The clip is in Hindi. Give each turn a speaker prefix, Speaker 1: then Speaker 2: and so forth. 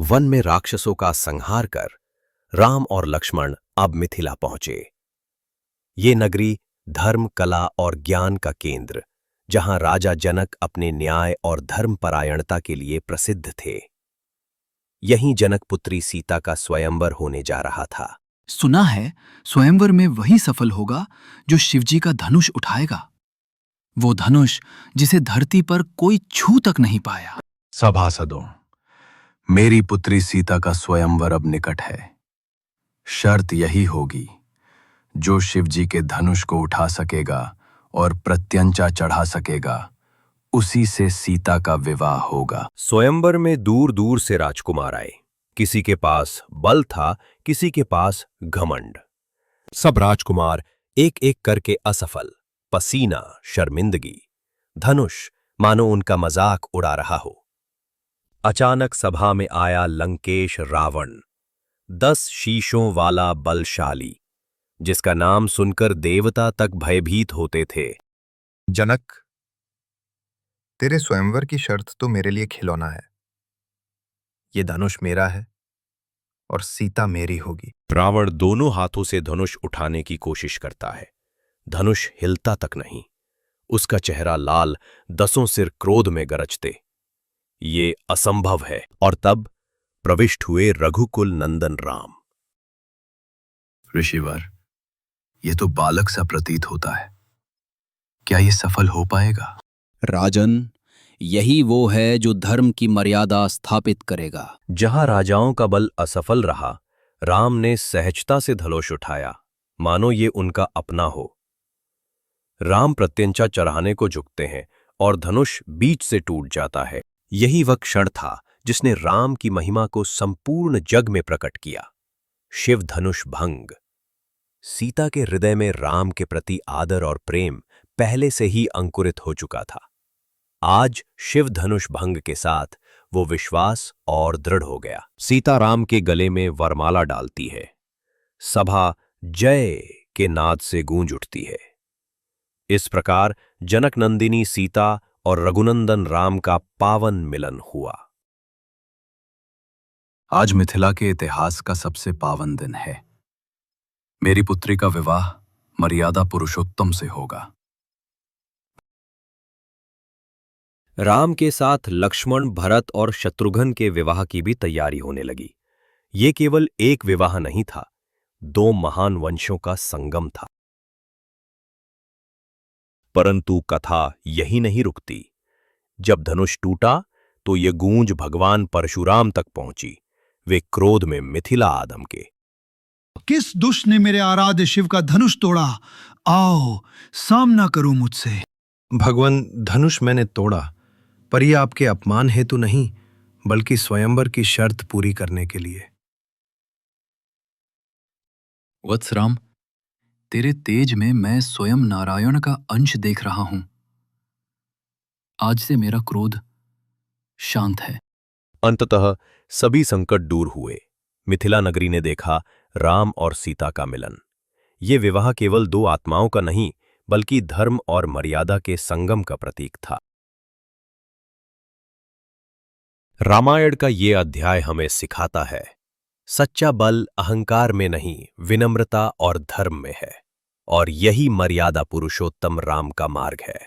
Speaker 1: वन में राक्षसों का संहार कर राम और लक्ष्मण अब मिथिला पहुंचे। ये नगरी धर्म, कला और ज्ञान का केंद्र, जहां राजा जनक अपने न्याय और धर्मपरायणता के लिए प्रसिद्ध थे। यहीं जनकपुत्री सीता का स्वयंवर होने जा रहा था।
Speaker 2: सुना है स्वयंवर में वही सफल होगा जो शिवजी का धनुष उठाएगा, वो धनुष जिसे धरती पर कोई छू तक नहीं पाया।
Speaker 3: सभासदों, मेरी पुत्री सीता का स्वयंवर अब निकट है। शर्त यही होगी, जो शिवजी के धनुष को उठा सकेगा और प्रत्यंचा चढ़ा सकेगा, उसी से सीता का विवाह होगा।
Speaker 1: स्वयंवर में दूर दूर से राजकुमार आए। किसी के पास बल था, किसी के पास घमंड। सब राजकुमार एक एक करके असफल, पसीना, शर्मिंदगी, धनुष मानो उनका मजाक उड़ा रहा हो। अचानक सभा में आया लंकेश रावण, 10 शीशों वाला बलशाली, जिसका नाम सुनकर देवता तक भयभीत होते थे।
Speaker 4: जनक, तेरे स्वयंवर की शर्त तो मेरे लिए खिलौना है। ये धनुष मेरा है और सीता मेरी होगी।
Speaker 1: रावण दोनों हाथों से धनुष उठाने की कोशिश करता है। धनुष हिलता तक नहीं। उसका चेहरा लाल, 10 सिर क्रोध में गरजते। ये असंभव है। और तब प्रविष्ट हुए रघुकुल नंदन राम।
Speaker 3: ऋषिवर, ये तो बालक सा प्रतीत होता है। क्या ये सफल हो पाएगा?
Speaker 2: राजन, यही वो है जो धर्म की मर्यादा स्थापित करेगा।
Speaker 1: जहां राजाओं का बल असफल रहा, राम ने सहजता से धनुष उठाया, मानो ये उनका अपना हो। राम प्रत्यंचा चढ़ाने को झुकते हैं और धनुष बीच से टूट जाता है। यही वह क्षण था जिसने राम की महिमा को संपूर्ण जग में प्रकट किया। शिव धनुष भंग। सीता के हृदय में राम के प्रति आदर और प्रेम पहले से ही अंकुरित हो चुका था। आज शिव धनुष भंग के साथ वो विश्वास और दृढ़ हो गया। सीता राम के गले में वरमाला डालती है। सभा जय के नाद से गूंज उठती है। इस प्रकार जनक नंदिनी सीता और रघुनंदन राम का पावन मिलन हुआ।
Speaker 3: आज मिथिला के इतिहास का सबसे पावन दिन है। मेरी पुत्री का विवाह मर्यादा पुरुषोत्तम से होगा।
Speaker 1: राम के साथ लक्ष्मण, भरत और शत्रुघ्न के विवाह की भी तैयारी होने लगी। ये केवल एक विवाह नहीं था, 2 महान वंशों का संगम था। परंतु कथा यही नहीं रुकती। जब धनुष टूटा तो ये गूंज भगवान परशुराम तक पहुंची। वे क्रोध में मिथिला आदम के।
Speaker 5: किस दुष्ट ने मेरे आराध्य शिव का धनुष तोड़ा? आओ, सामना करो मुझसे।
Speaker 6: भगवान, धनुष मैंने तोड़ा, पर यह आपके अपमान हेतु नहीं, बल्कि स्वयंवर की शर्त पूरी करने के लिए।
Speaker 2: वत्सराम, तेरे तेज में मैं स्वयं नारायण का अंश देख रहा हूं। आज से मेरा क्रोध शांत है।
Speaker 1: अंततः सभी संकट दूर हुए। मिथिला नगरी ने देखा राम और सीता का मिलन। ये विवाह केवल 2 आत्माओं का नहीं, बल्कि धर्म और मर्यादा के संगम का प्रतीक था। रामायण का ये अध्याय हमें सिखाता है, सच्चा बल अहंकार में नहीं, विनम्रता और धर्म में है। और यही मर्यादा पुरुषोत्तम राम का मार्ग है।